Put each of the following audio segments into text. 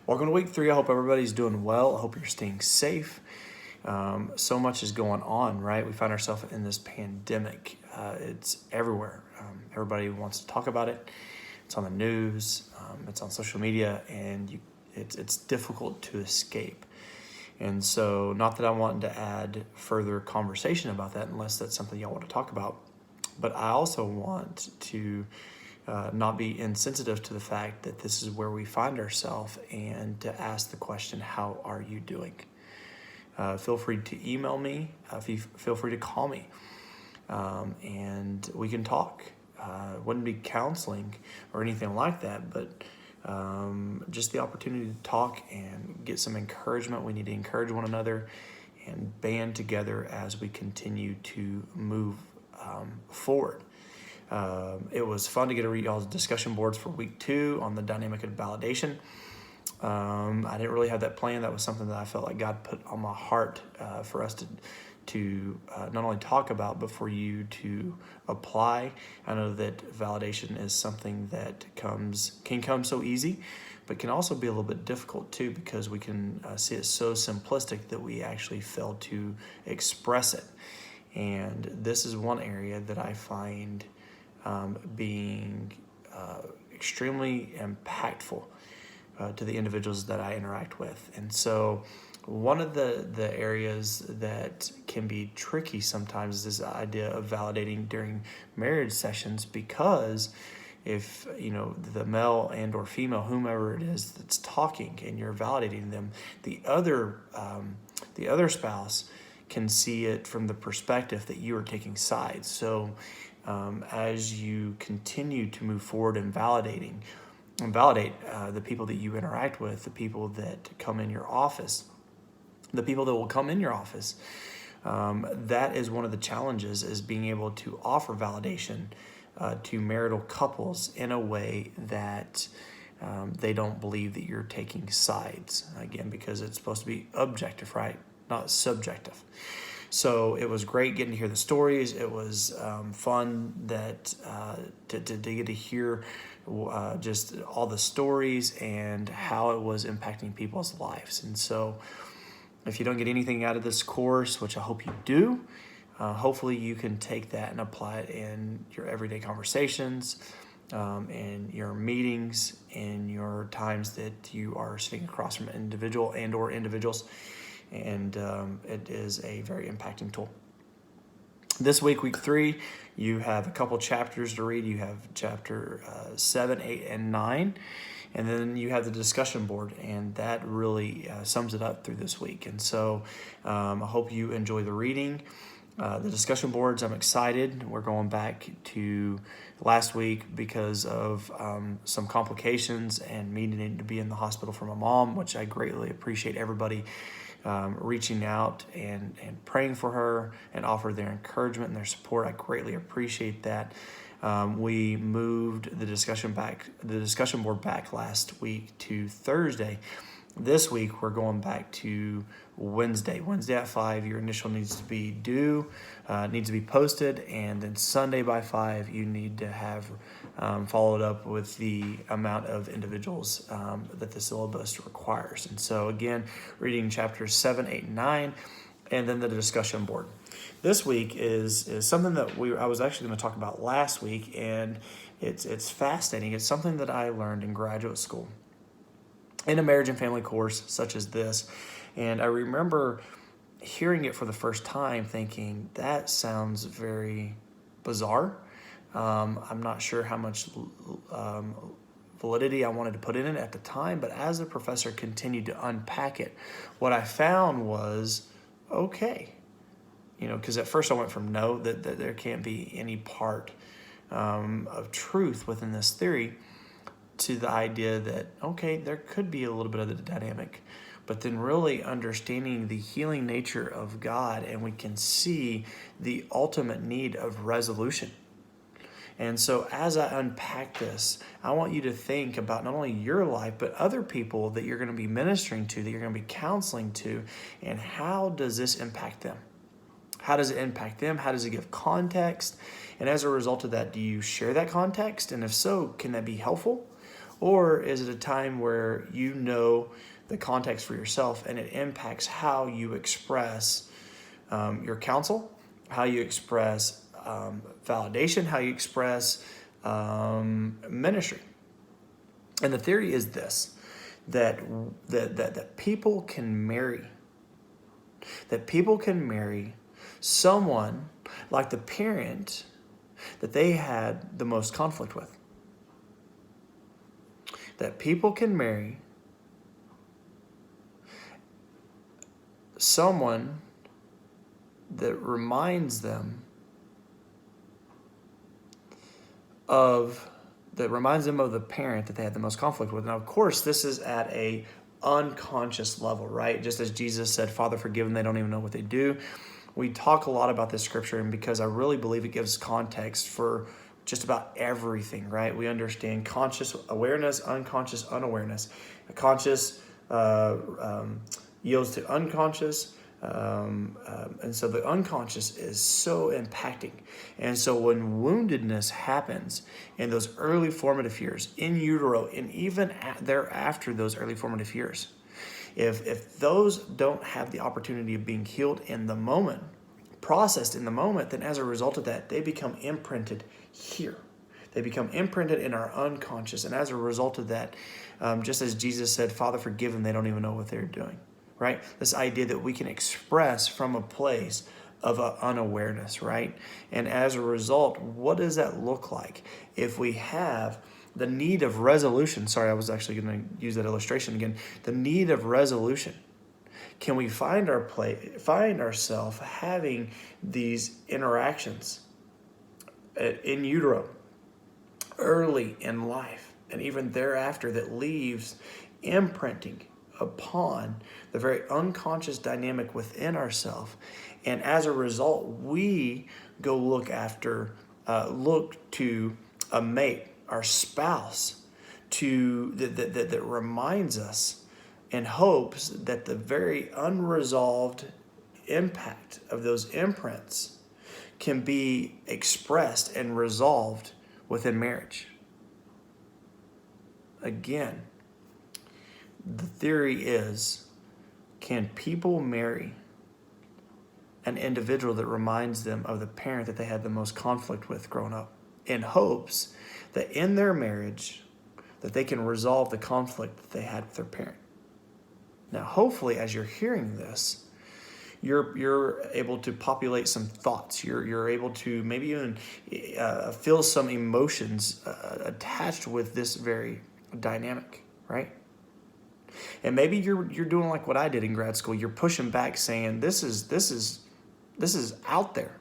Welcome to week 3. I hope everybody's doing well. I hope you're staying safe. So much is going on, right? We find ourselves in this pandemic. It's everywhere. Everybody wants to talk about it. It's on the news. It's on social media, and it's difficult to escape. And so, not that I want to add further conversation about that, unless that's something y'all want to talk about. But I also want to not be insensitive to the fact that this is where we find ourselves, and to ask the question, how are you doing? Feel free to email me. Feel free to call me, and we can talk. It wouldn't be counseling or anything like that, but just the opportunity to talk and get some encouragement. We need to encourage one another and band together as we continue to move forward. It was fun to get to read y'all's discussion boards for week 2 on the dynamic of validation. I didn't really have that plan. That was something that I felt like God put on my heart for us to not only talk about, but for you to apply. I know that validation is something that can come so easy, but can also be a little bit difficult too, because we can see it so simplistic that we actually fail to express it. And this is one area that I find being extremely impactful to the individuals that I interact with. And so one of the areas that can be tricky sometimes is this idea of validating during marriage sessions, because if the male and or female, whomever it is that's talking, and you're validating them, the other spouse can see it from the perspective that you are taking sides. So as you continue to move forward in validate the people that you interact with, the people that come in your office, the people that will come in your office, that is one of the challenges, is being able to offer validation to marital couples in a way that they don't believe that you're taking sides. Again, because it's supposed to be objective, right? Not subjective. So it was great getting to hear the stories. It was fun that to get to hear just all the stories and how it was impacting people's lives. And so if you don't get anything out of this course, which I hope you do, hopefully you can take that and apply it in your everyday conversations, in your meetings, in your times that you are sitting across from an individual and or individuals. And it is a very impacting tool. This week 3, you have a couple chapters to read. You have chapter 7, 8, and 9. And then you have the discussion board, and that really sums it up through this week. And so I hope you enjoy the reading. The discussion boards, I'm excited. We're going back to last week because of some complications and me needing to be in the hospital for my mom, which I greatly appreciate everybody reaching out and praying for her and offer their encouragement and their support. I greatly appreciate that. We moved the discussion board back last week to Thursday. This week we're going back to Wednesday at 5. Your initial needs to be due, needs to be posted, and then Sunday by 5 you need to have followed up with the amount of individuals that the syllabus requires. And so again, reading chapters 7, 8, and 9, and then the discussion board. This week is something that I was actually going to talk about last week, and it's fascinating. It's something that I learned in graduate school in a marriage and family course such as this. And I remember hearing it for the first time thinking, that sounds very bizarre. I'm not sure how much validity I wanted to put in it at the time, but as the professor continued to unpack it, what I found was, okay, because at first I went from no, that there can't be any part of truth within this theory, to the idea that, okay, there could be a little bit of the dynamic, but then really understanding the healing nature of God, and we can see the ultimate need of resolution. And so as I unpack this, I want you to think about not only your life, but other people that you're going to be ministering to, that you're going to be counseling to, and how does this impact them? How does it impact them? How does it give context? And as a result of that, do you share that context? And if so, can that be helpful? Or is it a time where you know the context for yourself and it impacts how you express your counsel, how you express validation, how you express ministry? And the theory is this, that people can marry. That people can marry someone like the parent that they had the most conflict with. That people can marry someone that reminds them of the parent that they had the most conflict with. Now, of course, this is at a unconscious level, right? Just as Jesus said, Father, forgive them, they don't even know what they do. We talk a lot about this scripture, and because I really believe it gives context for just about everything, right? We understand conscious awareness, unconscious unawareness. Conscious yields to unconscious. And so the unconscious is so impacting. And so when woundedness happens in those early formative years, in utero, and even thereafter those early formative years, if those don't have the opportunity of being healed in the moment, processed in the moment, then as a result of that, they become imprinted here. They become imprinted in our unconscious. And as a result of that, just as Jesus said, Father, forgive them, they don't even know what they're doing. Right? This idea that we can express from a place of unawareness, right? And as a result, what does that look like if we have the need of resolution? Sorry, I was actually going to use that illustration again. The need of resolution. Can we find ourselves having these interactions in utero, early in life, and even thereafter, that leaves imprinting upon the very unconscious dynamic within ourselves, and as a result, we go look to a mate, our spouse, that reminds us and hopes that the very unresolved impact of those imprints can be expressed and resolved within marriage. Again, the theory is, can people marry an individual that reminds them of the parent that they had the most conflict with growing up, in hopes that in their marriage that they can resolve the conflict that they had with their parent? Now, hopefully, as you're hearing this, you're able to populate some thoughts. You're able to maybe even feel some emotions attached with this very dynamic, right? And maybe you're doing like what I did in grad school. You're pushing back, saying this is out there.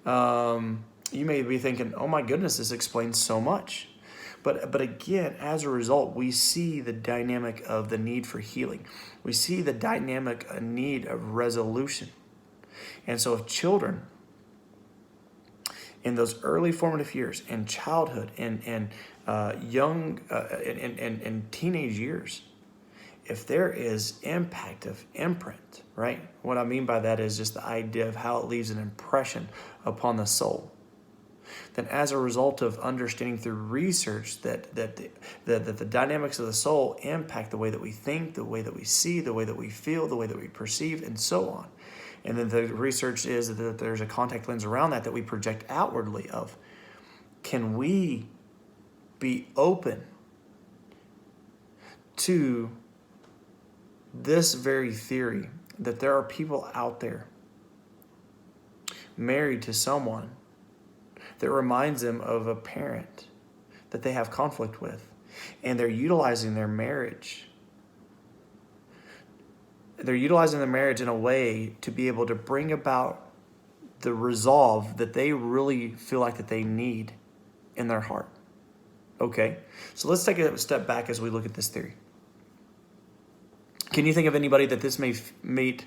You may be thinking, oh my goodness, this explains so much. But again, as a result, we see the dynamic of the need for healing. We see the dynamic need of resolution. And so if children in those early formative years, in childhood, and young and teenage years, if there is impact of imprint, right? What I mean by that is just the idea of how it leaves an impression upon the soul. Then as a result of understanding through research that the dynamics of the soul impact the way that we think, the way that we see, the way that we feel, the way that we perceive, and so on. And then the research is that there's a contact lens around that we project outwardly of, can we be open to this very theory that there are people out there married to someone that reminds them of a parent that they have conflict with, and they're utilizing their marriage. They're utilizing their marriage in a way to be able to bring about the resolve that they really feel like that they need in their heart. Okay, so let's take a step back as we look at this theory. Can you think of anybody that this may meet,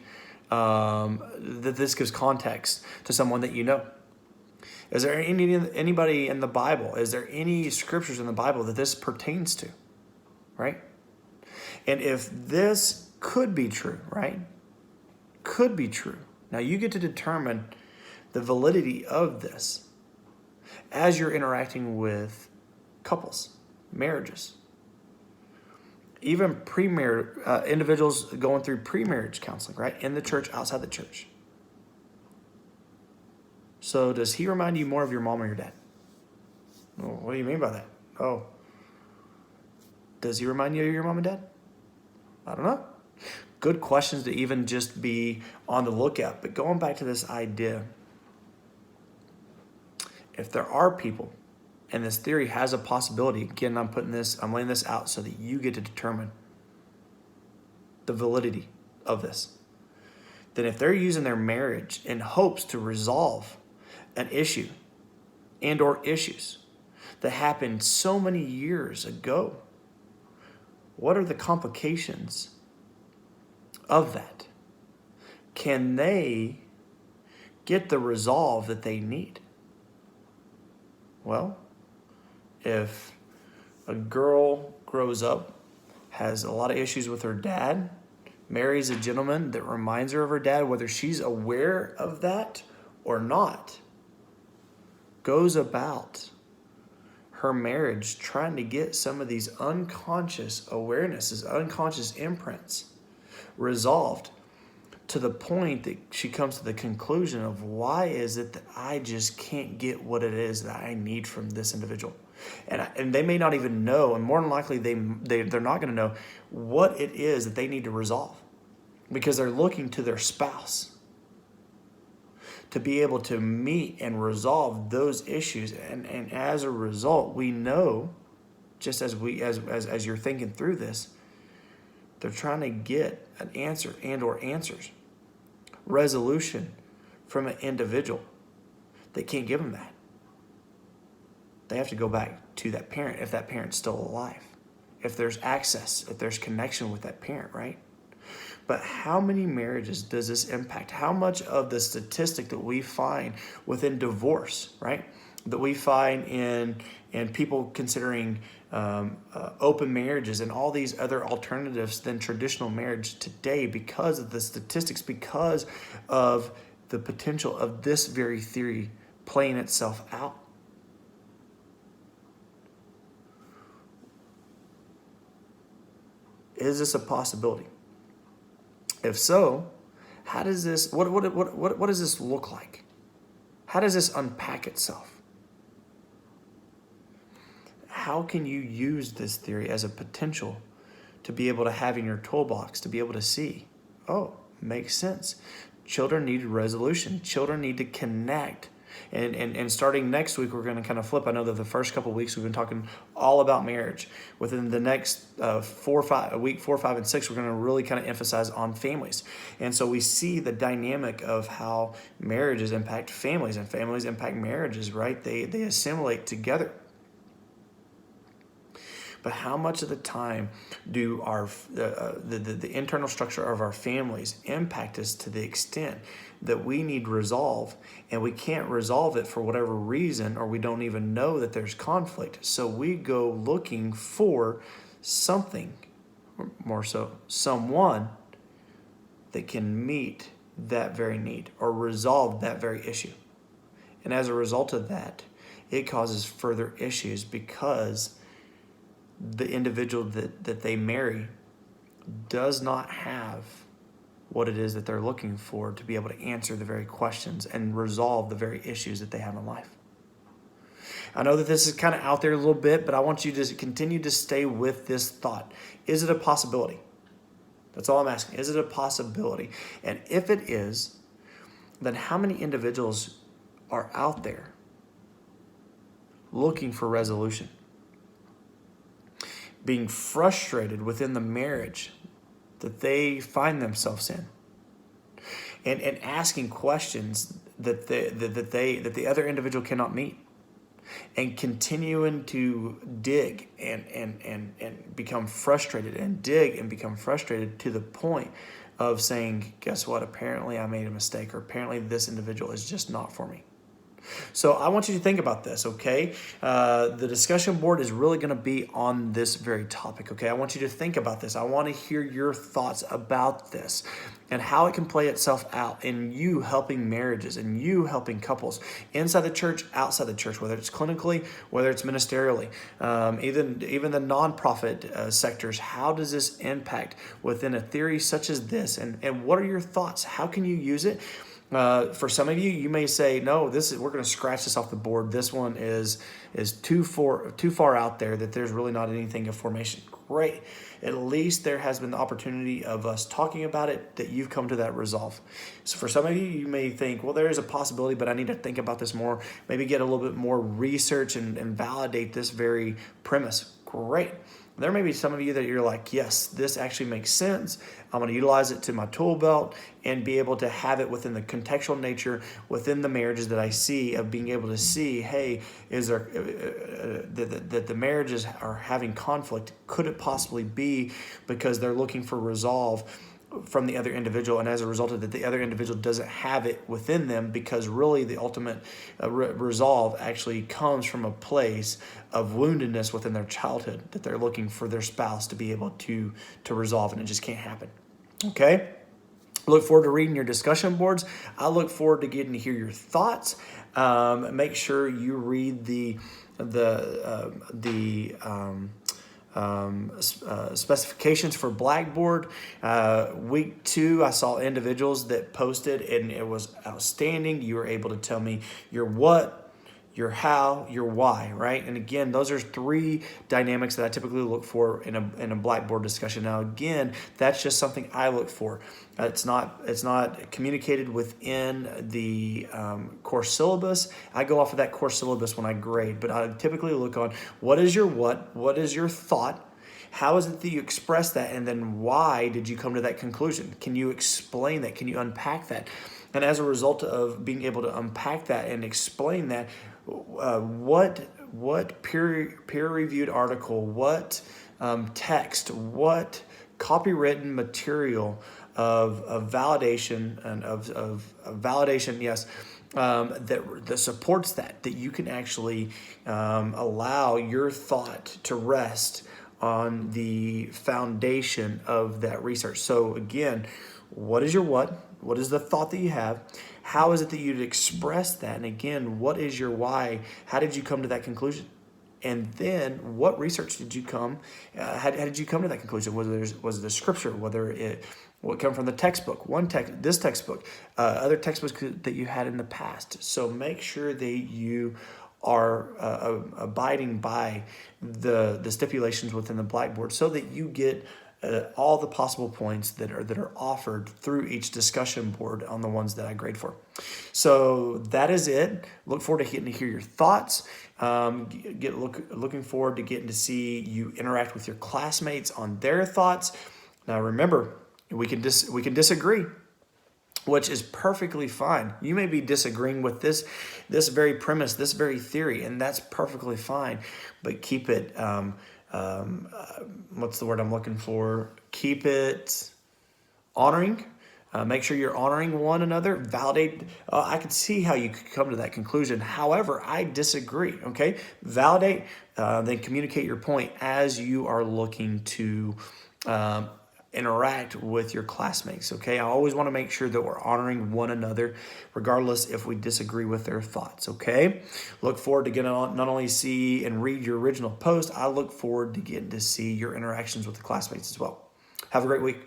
that this gives context to someone that you know? Is there anybody in the Bible? Is there any scriptures in the Bible that this pertains to, right? And if this could be true, right? Could be true. Now you get to determine the validity of this as you're interacting with couples, marriages. Even individuals going through pre-marriage counseling, right? In the church, outside the church. So does he remind you more of your mom or your dad? Well, what do you mean by that? Oh, does he remind you of your mom and dad? I don't know. Good questions to even just be on the lookout. But going back to this idea, if there are people, and this theory has a possibility, again, I'm laying this out so that you get to determine the validity of this. Then if they're using their marriage in hopes to resolve an issue and or issues that happened so many years ago, what are the complications of that? Can they get the resolve that they need? Well, if a girl grows up, has a lot of issues with her dad, marries a gentleman that reminds her of her dad, whether she's aware of that or not, goes about her marriage trying to get some of these unconscious awarenesses, unconscious imprints resolved to the point that she comes to the conclusion of, why is it that I just can't get what it is that I need from this individual? And they may not even know, and more than likely they're not going to know what it is that they need to resolve, because they're looking to their spouse to be able to meet and resolve those issues. And as a result, we know, just as you're thinking through this, they're trying to get an answer and or answers, resolution from an individual that can't give them that. They have to go back to that parent, if that parent's still alive, if there's access, if there's connection with that parent, right? But how many marriages does this impact? How much of the statistic that we find within divorce, right, that we find in people considering open marriages and all these other alternatives than traditional marriage today, because of the statistics, because of the potential of this very theory playing itself out? Is this a possibility? If so, how does this, what does this look like? How does this unpack itself? How can you use this theory as a potential to be able to have in your toolbox, to be able to see, oh, makes sense. Children need resolution. Children need to connect. And starting next week, we're going to kind of flip. I know that the first couple of weeks we've been talking all about marriage. Within the next week 4, 5, and 6, we're going to really kind of emphasize on families. And so we see the dynamic of how marriages impact families and families impact marriages, right? They assimilate together. But how much of the time do the internal structure of our families impact us to the extent that we need resolve, and we can't resolve it for whatever reason, or we don't even know that there's conflict? So we go looking for something, or more so, someone that can meet that very need or resolve that very issue. And as a result of that, it causes further issues, because the individual that they marry does not have what it is that they're looking for to be able to answer the very questions and resolve the very issues that they have in life. I know that this is kind of out there a little bit, but I want you to continue to stay with this thought. Is it a possibility? That's all I'm asking. Is it a possibility? And if it is, then how many individuals are out there looking for resolution, being frustrated within the marriage that they find themselves in, and asking questions that the other individual cannot meet, and continuing to dig and become frustrated, and dig and become frustrated to the point of saying, guess what, apparently I made a mistake, or apparently this individual is just not for me. So I want you to think about this, okay? The discussion board is really going to be on this very topic, okay? I want you to think about this. I want to hear your thoughts about this and how it can play itself out in you helping marriages and you helping couples inside the church, outside the church, whether it's clinically, whether it's ministerially, even the nonprofit sectors. How does this impact within a theory such as this? And what are your thoughts? How can you use it? For some of you, you may say, no, we're going to scratch this off the board. This one is too far out there that there's really not anything of formation. Great. At least there has been the opportunity of us talking about it, that you've come to that resolve. So for some of you, you may think, well, there is a possibility, but I need to think about this more, maybe get a little bit more research and validate this very premise. Great. There may be some of you that you're like, yes, this actually makes sense. I'm going to utilize it to my tool belt and be able to have it within the contextual nature within the marriages that I see, of being able to see, hey, is there that the marriages are having conflict? Could it possibly be because they're looking for resolve from the other individual, and as a result of that, the other individual doesn't have it within them, because really the ultimate resolve actually comes from a place of woundedness within their childhood that they're looking for their spouse to be able to resolve, and it just can't happen. Okay? Look forward to reading your discussion boards. I look forward to getting to hear your thoughts. Make sure you read the specifications for Blackboard. Week 2, I saw individuals that posted, and it was outstanding. You were able to tell me your what, your how, your why, right? And again, those are 3 dynamics that I typically look for in a Blackboard discussion. Now, again, that's just something I look for. It's not communicated within the course syllabus. I go off of that course syllabus when I grade, but I typically look on what is your what is your thought, how is it that you express that, and then why did you come to that conclusion? Can you explain that? Can you unpack that? And as a result of being able to unpack that and explain that, what peer-reviewed article, what text, what copywritten material of validation and of validation, yes, that supports that you can actually allow your thought to rest on the foundation of that research. So again, what is your what? What is the thought that you have? How is it that you'd express that? And again, what is your why? How did you come to that conclusion? And then what research did you come? How did you come to that conclusion? Was it a scripture? Whether it come from the textbook, this textbook, other textbooks that you had in the past. So make sure that you are abiding by the stipulations within the Blackboard, so that you get all the possible points that are offered through each discussion board on the ones that I grade for. So that is it. Look forward to getting to hear your thoughts. Looking forward to getting to see you interact with your classmates on their thoughts. Now remember, we can disagree, which is perfectly fine. You may be disagreeing with this very premise, this very theory, and that's perfectly fine. But keep it, what's the word I'm looking for? Keep it honoring. Make sure you're honoring one another. Validate. I could see how you could come to that conclusion. However, I disagree. Okay, validate, then communicate your point as you are looking to interact with your classmates. Okay, I always want to make sure that we're honoring one another, regardless if we disagree with their thoughts. Okay, look forward to getting on, not only see and read your original post, I look forward to getting to see your interactions with the classmates as well. Have a great week.